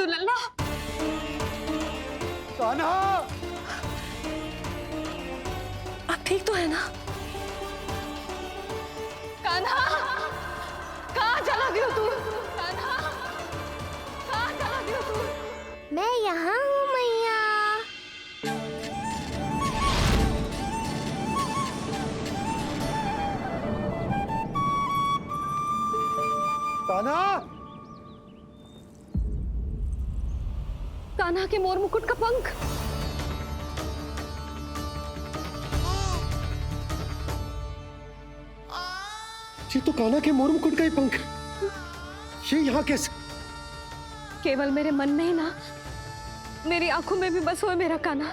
तू लल्ला? कान्हा, आप ठीक तो है ना? कान्हा, कहाँ चला गया तू? कान्हा, कहाँ चला गया तू? मैं यहाँ हूँ मैया। कान्हा, कान्हा के मोर मुकुट का पंख। ये तो कान्हा के मोर मुकुट का ही पंख। ये यहाँ कैसे? केवल मेरे मन में ही ना, मेरी आंखों में भी बस हुए मेरा कान्हा।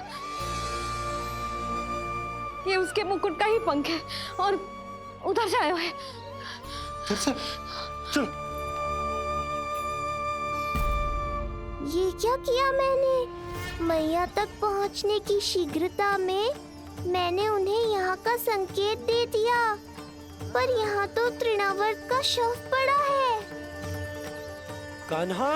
ये उसके मुकुट का ही पंख है और उधर से आए हुए। चलो। ये क्या किया मैंने? मैया तक पहुंचने की शीघ्रता में मैंने उन्हें यहाँ का संकेत दे दिया, पर यहाँ तो तृणावर्त का शव पड़ा है। कान्हा,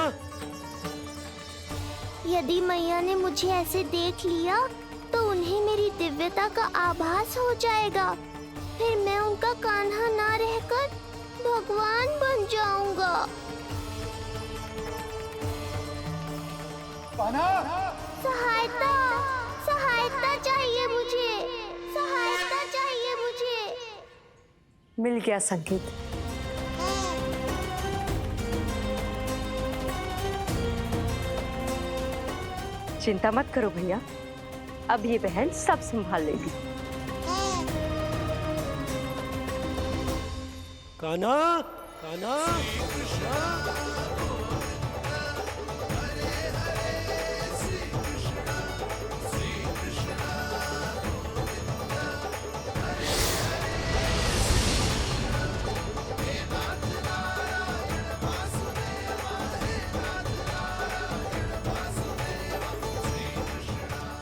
यदि मैया ने मुझे ऐसे देख लिया तो उन्हें मेरी दिव्यता का आभास हो जाएगा। फिर मैं उनका कान्हा ना रहकर भगवान बन जाऊंगा। कान्हा, सहायता, सहायता चाहिए मुझे, सहायता चाहिए मुझे। मिल गया संकेत। चिंता मत करो भैया, अब ये बहन सब संभाल लेगी। कान्हा, कान्हा,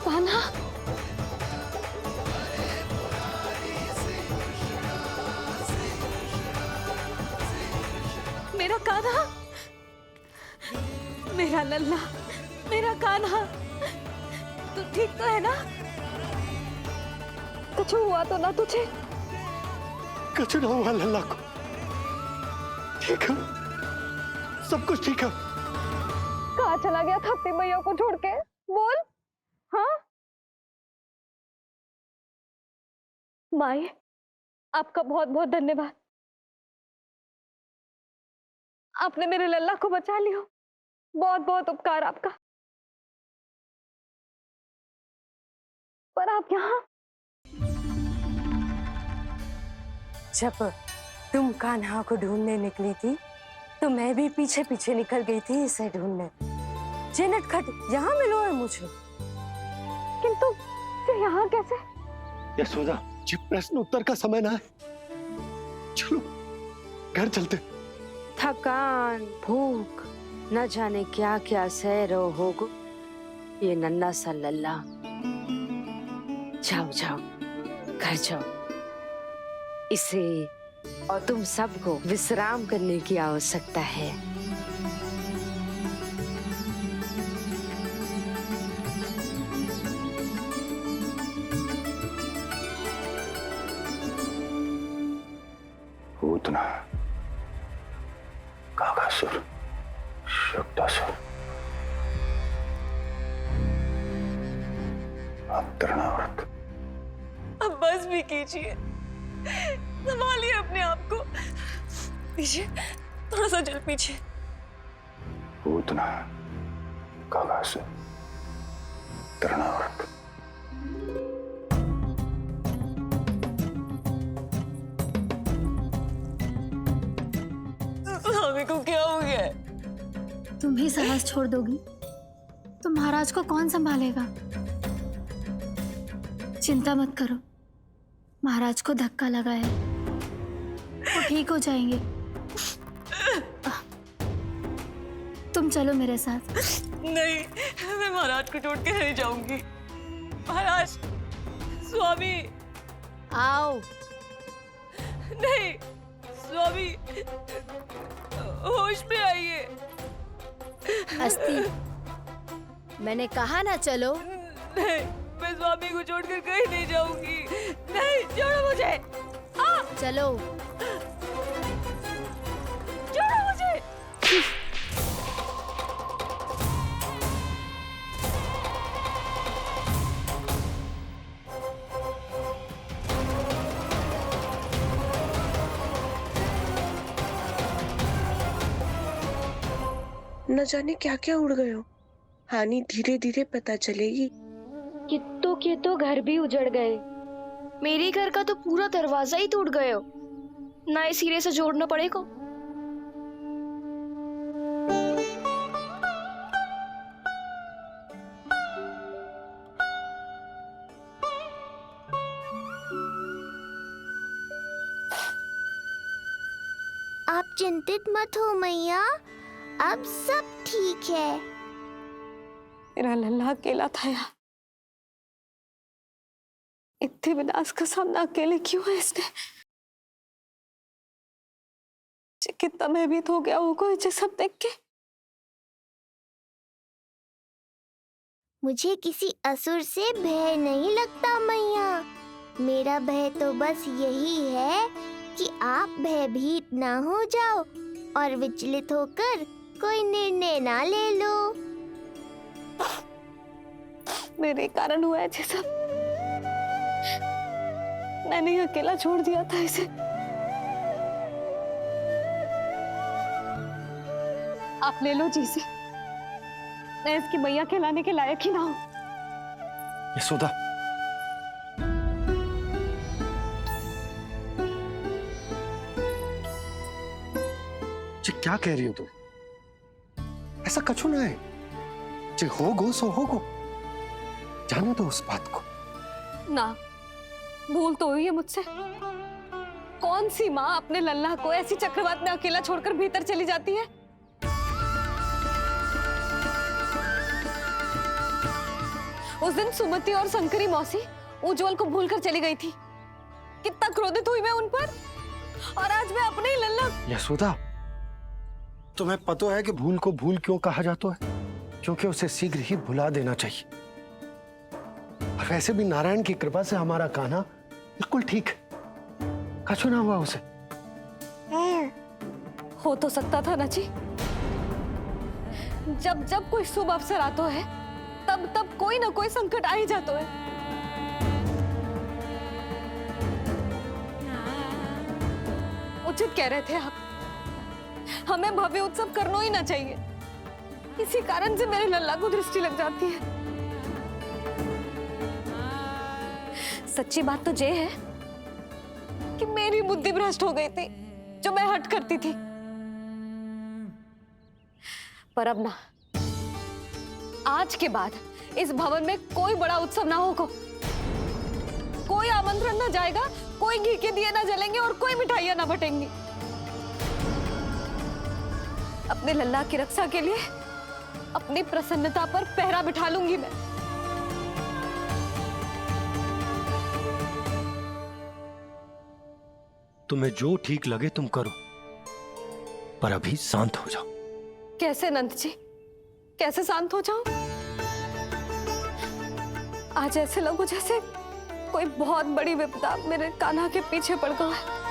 कान्हा, मेरा कान्हा, मेरा लल्ला, मेरा कान्हा, तू ठीक तो है ना? कुछ हुआ तो ना तुझे? कुछ ना हुआ लल्ला को। ठीक है, सब कुछ ठीक है। कहाँ चला गया था अपनी मैया को छोड़ के? बोल। हाँ माई, आपका बहुत बहुत धन्यवाद। आपने मेरे लल्ला को बचा लिया। बहुत बहुत उपकार आपका। पर आप यहाँ? जब तुम कान्हा को ढूंढने निकली थी तो मैं भी पीछे पीछे निकल गई थी इसे ढूंढने। जे नटखट, यहाँ मिलो है मुझे। किंतु फिर यहाँ कैसे? यशोदा, ये प्रश्न उत्तर का समय ना है। चलो घर चलते। थकान, भूख, न जाने क्या क्या सह रहो होगो ये नन्हा सा लल्ला। जाओ जाओ, घर जाओ। इसे और तुम सबको विश्राम करने की आवश्यकता है। पूतना, काकासुर, शुक्तासुर, अब तृणावर्त। अब बस भी कीजिए, संभालिए अपने आप को। पीछे, थोड़ा सा जल पीछे। पूतना, काकासुर, तृणावर्त। स्वामी को क्या हो गया है? तुम ही साहस छोड़ दोगी तो महाराज को कौन संभालेगा? चिंता मत करो, महाराज को धक्का लगा है, वो ठीक हो जाएंगे। तुम चलो मेरे साथ। नहीं, मैं महाराज को छोड़ के नहीं जाऊंगी। महाराज, स्वामी, आओ। नहीं स्वामी, होश में आइए। अस्ती, मैंने कहा ना चलो। नहीं, मैं स्वामी को छोड़कर कहीं नहीं जाऊंगी। नहीं, छोड़ो मुझे। चलो। छोड़ो मुझे। न जाने क्या क्या उड़ गए हो। हानि धीरे धीरे पता चलेगी। कित्तों के तो घर भी उजड़ गए। मेरे घर का तो पूरा दरवाजा ही टूट गए हो, नए सिरे से जोड़ना पड़ेगा। आप चिंतित मत हो मैया, अब सब ठीक है। मेरा लल्ला अकेला था यार। इतने विनाश का सामना अकेले क्यों है इसने? कितना भयभीत हो गया होगा इसे सब देख के। मुझे किसी असुर से भय नहीं लगता मैया। मेरा भय तो बस यही है कि आप भयभीत ना हो जाओ और विचलित होकर कोई निर्णय ना ले लो। मेरे कारण हुआ है ये सब। मैंने ही अकेला छोड़ दिया था इसे। आप ले लो जी से। मैं इसकी मैया कहलाने के लायक ही ना हूं। यशोदा, जी क्या कह रही हो तुम? ऐसा कछु ना है। जे होगो सो होगो, जाने दो उस बात को। ना, भूल तो हुई है मुझसे। कौन सी माँ अपने लल्ला को ऐसी चक्रवात में अकेला छोड़कर भीतर चली जाती है? उस दिन सुमति और शंकरी मौसी उज्जवल को भूलकर चली गई थी। कितना क्रोधित हुई मैं उन पर, और आज मैं अपने ही लल्ला। यशोदा, तुम्हें पता है कि भूल को भूल क्यों कहा जाता है? क्योंकि उसे शीघ्र ही भुला देना चाहिए। और वैसे भी नारायण की कृपा से हमारा कान्हा बिल्कुल ठीक है, कछु ना हुआ उसे। हो तो सकता था ना जी। जब जब कोई शुभ अवसर आता है तब तब कोई ना कोई संकट आ ही जाता है। उचित कह रहे थे आप, हमें भव्य उत्सव करना ही ना चाहिए। इसी कारण से मेरे लल्ला को दृष्टि लग जाती है। सच्ची बात तो ये है कि मेरी बुद्धि भ्रष्ट हो गई थी, जो मैं हट करती थी। पर अब ना, आज के बाद इस भवन में कोई बड़ा उत्सव ना होगा। कोई आमंत्रण ना जाएगा, कोई घी के दिए ना जलेंगे और कोई मिठाइयां ना बटेंगी। अपने लल्ला की रक्षा के लिए अपनी प्रसन्नता पर पहरा बिठा लूंगी मैं। तुम्हें जो ठीक लगे तुम करो, पर अभी शांत हो जाओ। कैसे नंद जी, कैसे शांत हो जाऊं? आज ऐसे लगो जैसे कोई बहुत बड़ी विपदा मेरे कान्हा के पीछे पड़ गया है।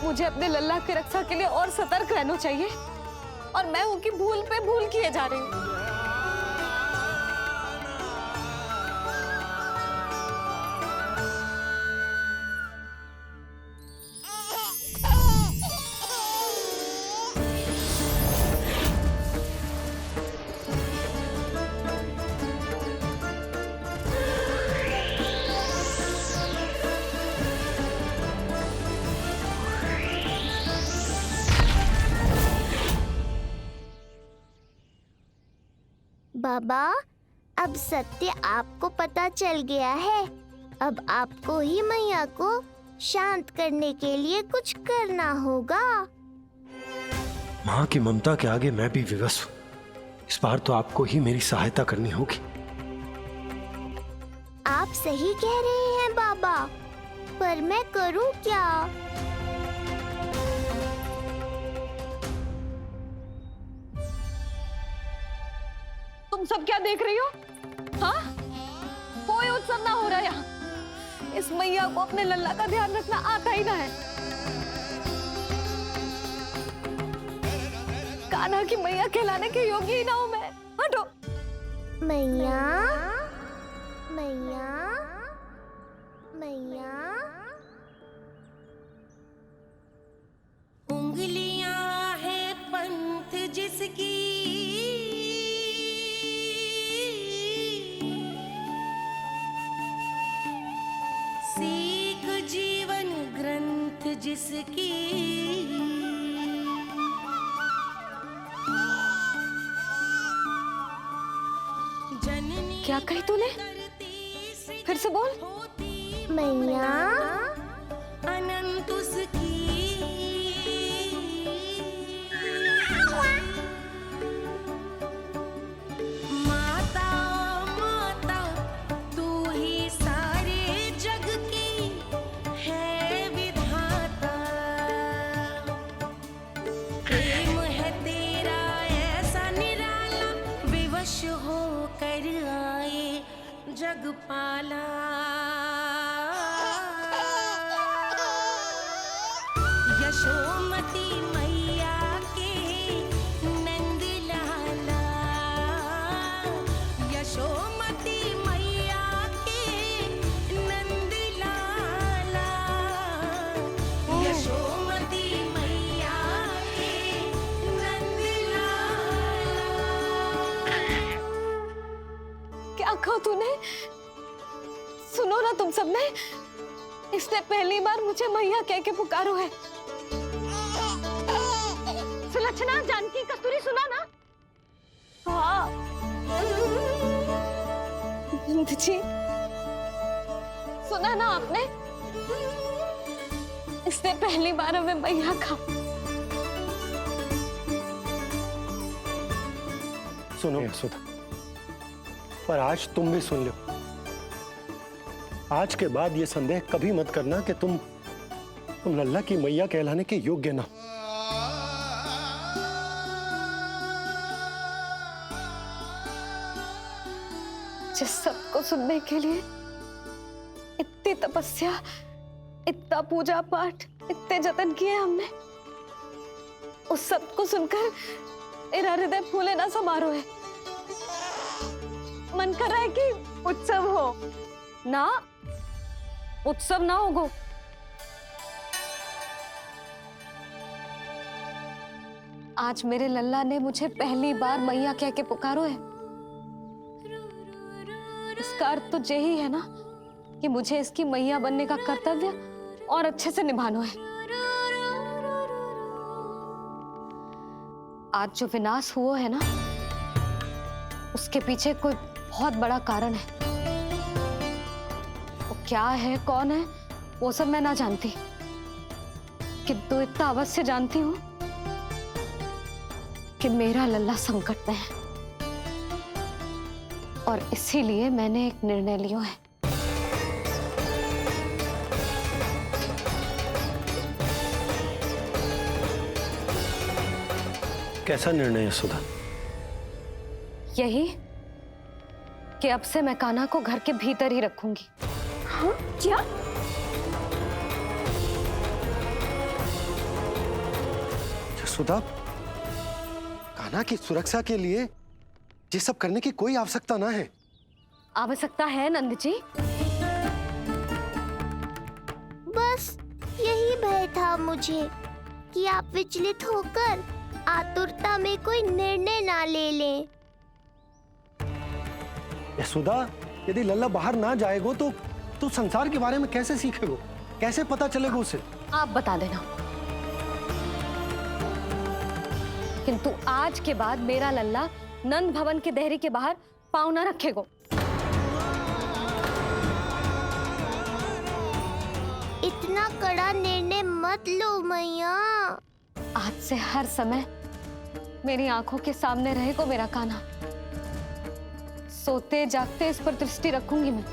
मुझे अपने लल्ला की रक्षा के लिए और सतर्क रहना चाहिए, और मैं उनकी भूल पे भूल किए जा रही हूँ। बाबा, अब सत्य आपको पता चल गया है। अब आपको ही मैया को शांत करने के लिए कुछ करना होगा। माँ की ममता के आगे मैं भी विवश हूँ। इस बार तो आपको ही मेरी सहायता करनी होगी। आप सही कह रहे हैं बाबा, पर मैं करूं क्या? तुम सब क्या देख रही हो? हाँ, कोई उत्सव ना हो रहा यहाँ। इस मैया को अपने लल्ला का ध्यान रखना आता ही ना है। कान्हा की मैया कहलाने के योग्य ही ना हूं मैं। हटो। मैया मैया मैया। उंगलियां है पंथ जिसकी, सीख जीवन ग्रंथ जिसकी, जननी क्या कही तूने? फिर से बोल। मैया अनंत उसकी, माता माता तू ही सारे जग की है विधाता। प्रेम है तेरा ऐसा निराला, विवश हो कर आए जग पाला। यशोमती मैया के नंद लाला, यशोमती मैया के नंद लाला, यशोमती मैया के नंद लाला। क्या कहा तूने? सुनो ना तुम सबने, इसने पहली बार मुझे मैया कह के पुकारो है। सुलक्षणा, जानकी, कस्तूरी, सुना ना? हाँ। जी, सुना ना आपने? इसने पहली बार हमें मैया कहा। सुनो सुधा, पर आज तुम भी सुन लो। आज के बाद ये संदेह कभी मत करना कि तुम लल्ला की मैया कहलाने के योग्य ना। जिस सबको सुनने के लिए इतनी तपस्या, इतना पूजा पाठ, इतने जतन किए हमने, उस सब को सुनकर मेरा हृदय फूले ना समारोह है। मन कर रहा है कि उत्सव हो ना, उत्सव ना होगो। आज मेरे लल्ला ने मुझे पहली बार मैया कह के पुकारो है। इसका अर्थ तो यही है ना कि मुझे इसकी मैया बनने का कर्तव्य और अच्छे से निभाना है। आज जो विनाश हुआ है ना, उसके पीछे कोई बहुत बड़ा कारण है। वो क्या है, कौन है, वो सब मैं ना जानती, किंतु इतना अवश्य जानती हूँ कि मेरा लल्ला संकट में है, और इसीलिए मैंने एक निर्णय लिया है। कैसा निर्णय है सुधा? यही कि अब से मैं कान्हा को घर के भीतर ही रखूंगी। हाँ? क्या? सुधा, कान्हा की सुरक्षा के लिए ये सब करने की कोई आवश्यकता ना है। आवश्यकता है नंद जी। बस यही भय था मुझे कि आप विचलित होकर आतुरता में कोई निर्णय ना ले लें। सुधा, यदि लल्ला बाहर ना जाएगो तो संसार के बारे में कैसे सीखेगो, कैसे पता चलेगा उसे? आप बता देना। किंतु आज के बाद मेरा लल्ला नंद भवन के देहरी के बाहर पाँव न रखेगो। इतना कड़ा निर्णय मत लो मैया। आज से हर समय मेरी आंखों के सामने रहेगो मेरा कान्हा। सोते जागते इस पर दृष्टि रखूंगी मैं।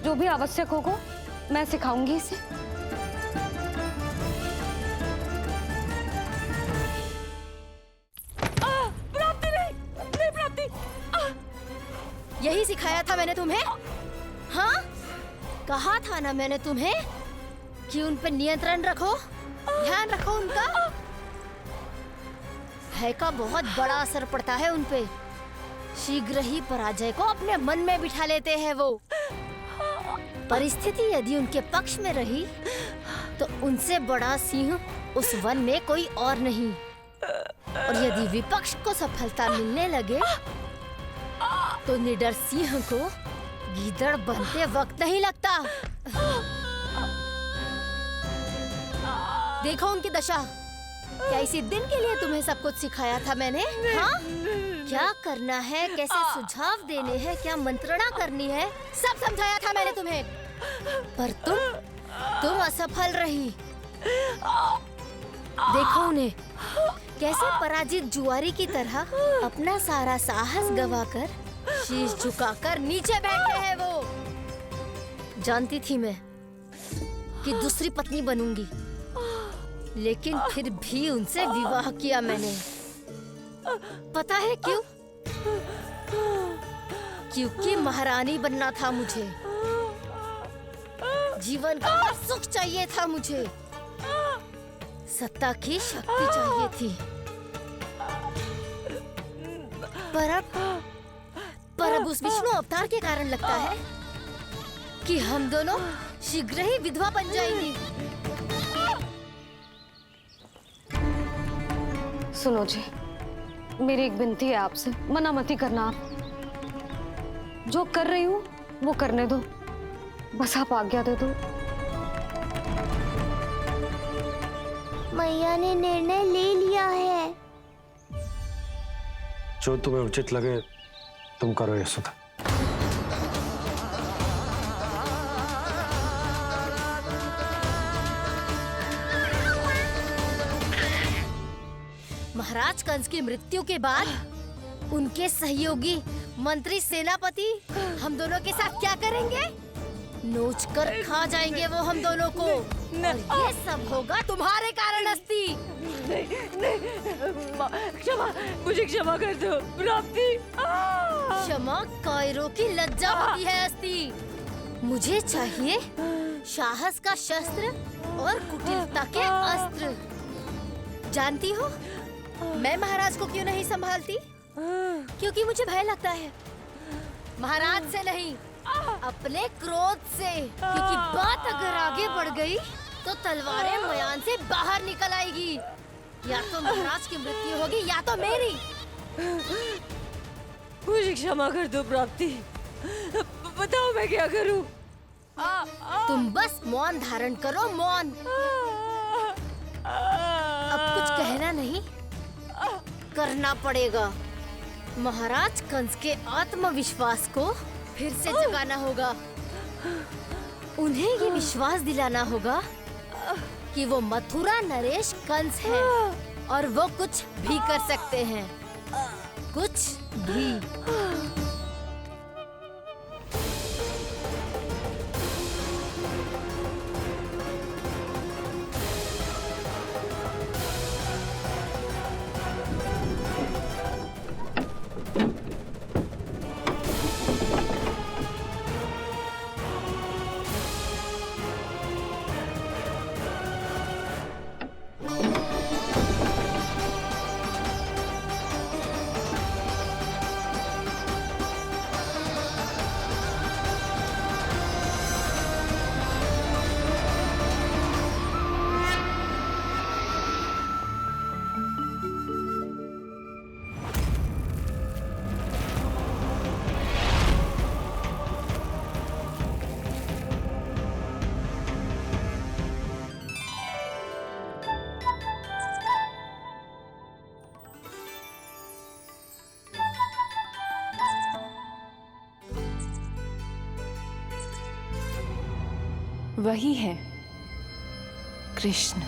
जो भी आवश्यक होगा मैं सिखाऊंगी इसे। प्राप्ति नहीं, प्राप्ति। यही सिखाया था मैंने तुम्हें? हाँ, कहा था ना मैंने तुम्हें कि उन पे नियंत्रण रखो, ध्यान रखो उनका। भय का बहुत बड़ा असर पड़ता है उन पे। शीघ्र ही पराजय को अपने मन में बिठा लेते हैं वो। परिस्थिति यदि उनके पक्ष में रही तो उनसे बड़ा सिंह उस वन में कोई और नहीं। और यदि विपक्ष को सफलता मिलने लगे तो निडर सिंह को गीदड़ बनते वक्त नहीं लगता। देखो उनकी दशा। क्या इसी दिन के लिए तुम्हें सब कुछ सिखाया था मैंने? हाँ, क्या करना है, कैसे सुझाव देने हैं, क्या मंत्रणा करनी है, सब समझाया था मैंने तुम्हें। पर तुम असफल रही। देखो उन्हें, कैसे पराजित जुआरी की तरह अपना सारा साहस गवाकर शीश झुकाकर नीचे बैठे हैं वो। जानती थी मैं कि दूसरी पत्नी बनूंगी, लेकिन फिर भी उनसे विवाह किया मैंने। पता है क्यों? क्योंकि महारानी बनना था मुझे। जीवन का हर सुख चाहिए था मुझे। सत्ता की शक्ति चाहिए थी। पर अब उस विष्णु अवतार के कारण लगता है कि हम दोनों शीघ्र ही विधवा बन जाएंगी। सुनो जी, मेरी एक विनती है आपसे, मना मत ही करना। आप जो कर रही हूँ वो करने दो, बस आप आज्ञा दे दो। मैया ने निर्णय ले लिया है। जो तुम्हें उचित लगे तुम करो यशोदा। महाराज कंस की मृत्यु के बाद उनके सहयोगी मंत्री सेनापति हम दोनों के साथ क्या करेंगे? नोच कर खा जाएंगे वो हम दोनों को। और ये सब होगा तुम्हारे कारण अस्ति। क्षमा, मुझे क्षमा कर दो प्राप्ति। क्षमा कायरों की लज्जा होती है अस्ति। मुझे चाहिए साहस का शस्त्र और कुटिलता के अस्त्र। जानती हो मैं महाराज को क्यों नहीं संभालती? क्योंकि मुझे भय लगता है। महाराज से नहीं, अपने क्रोध से। क्योंकि बात अगर आगे बढ़ गई तो तलवारें मयान से बाहर निकल आएगी। या तो महाराज की मृत्यु होगी या तो मेरी। मुझे क्षमा कर दो प्राप्ति। बताओ मैं क्या करूं? तुम बस मौन धारण करो, मौन। अब कुछ कहना नहीं, करना पड़ेगा। महाराज कंस के आत्मविश्वास को फिर से जगाना होगा। उन्हें ये विश्वास दिलाना होगा कि वो मथुरा नरेश कंस है और वो कुछ भी कर सकते हैं, कुछ भी। वही है कृष्ण।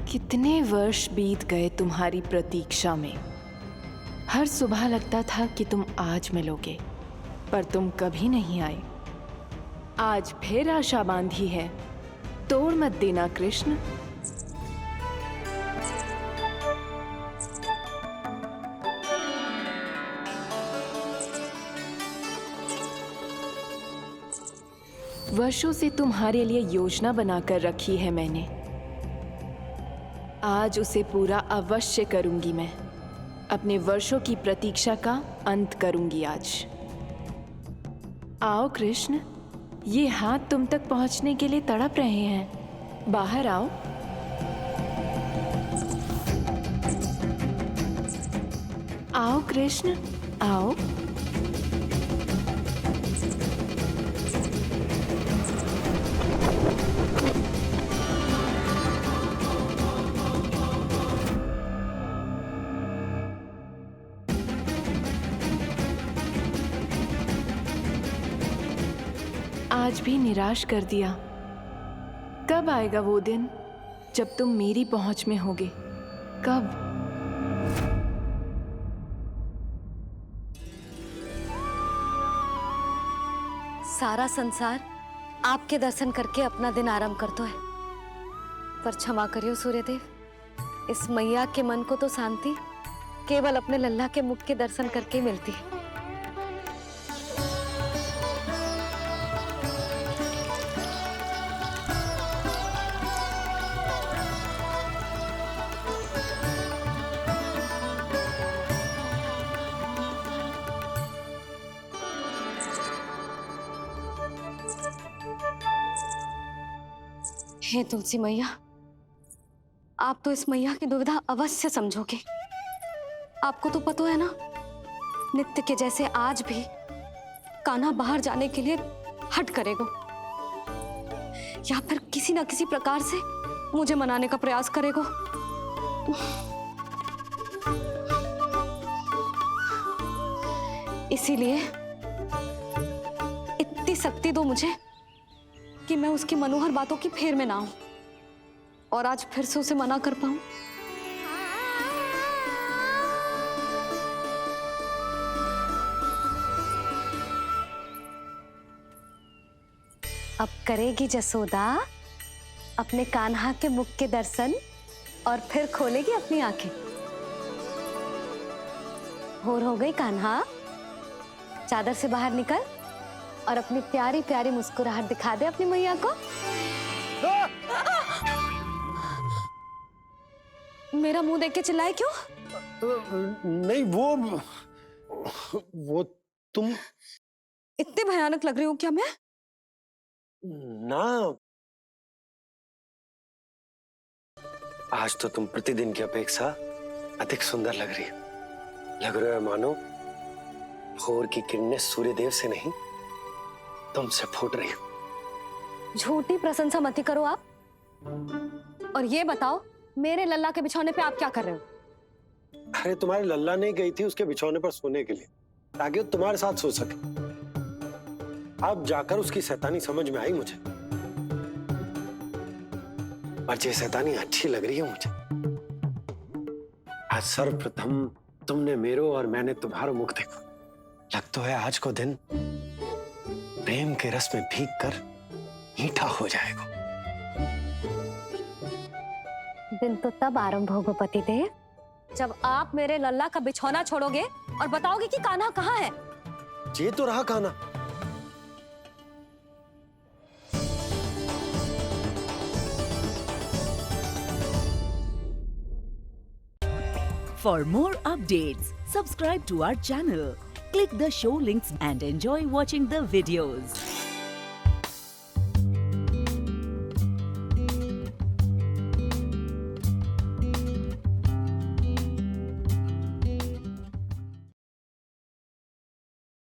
कितने वर्ष बीत गए तुम्हारी प्रतीक्षा में। हर सुबह लगता था कि तुम आज मिलोगे, पर तुम कभी नहीं आए। आज फिर आशा बांधी है तोड़ मत देना कृष्ण। वर्षों से तुम्हारे लिए योजना बनाकर रखी है मैंने। आज उसे पूरा अवश्य करूंगी मैं। अपने वर्षों की प्रतीक्षा का अंत करूंगी आज। आओ कृष्ण, ये हाथ तुम तक पहुंचने के लिए तड़प रहे हैं। बाहर आओ। आओ कृष्ण, आओ। आज भी निराश कर दिया। कब आएगा वो दिन जब तुम मेरी पहुंच में होगे? कब? सारा संसार आपके दर्शन करके अपना दिन आरंभ करता है, पर क्षमा करियो सूर्यदेव, इस मैया के मन को तो शांति केवल अपने लल्ला के मुख के दर्शन करके मिलती है। हे तुलसी मैया, आप तो इस मैया की दुविधा अवश्य समझोगे। आपको तो पता है ना, नित्य के जैसे आज भी कान्हा बाहर जाने के लिए हट करेगा, या फिर किसी ना किसी प्रकार से मुझे मनाने का प्रयास करेगा। इसीलिए इतनी शक्ति दो मुझे कि मैं उसकी मनोहर बातों की फेर में ना आऊं और आज फिर से उसे मना कर पाऊं। अब करेगी जसोदा अपने कान्हा के मुख के दर्शन और फिर खोलेगी अपनी आंखें। होर हो गई कान्हा, चादर से बाहर निकल और अपनी प्यारी प्यारी मुस्कुराहट दिखा दे अपनी मैया को। मेरा मुंह देख के चिल्लाए क्यों? नहीं, वो तुम इतने भयानक लग रही हो क्या मैं? ना, आज तो तुम प्रतिदिन की अपेक्षा अधिक सुंदर लग रही हो। लग रहा है मानो भोर की किरणें सूर्यदेव से नहीं तुमसे फूट रही हो। झूठी प्रशंसा मत करो आप। और ये बताओ, मेरे लल्ला के बिछौने पे आप क्या कर रहे हो? अरे तुम्हारे लल्ला नहीं गई थी उसके बिछौने पर सोने के लिए, ताकि वो तुम्हारे साथ सो सके। अब जाकर उसकी शैतानी समझ में आई मुझे, और ये शैतानी अच्छी लग रही है मुझे। आज सर्वप्रथम तुमने मेरो और मैंने तुम्हारा मुख देखा। लगता है आज को दिन प्रेम के रस में भीगकर मीठा हो जाएगा। दिन तो तब आरंभ होगा पतिदेव, जब आप मेरे लल्ला का बिछौना छोड़ोगे और बताओगे कि कान्हा कहाँ है। ये तो रहा Kanha. For more updates, subscribe to our channel, click the show links and enjoy watching the videos.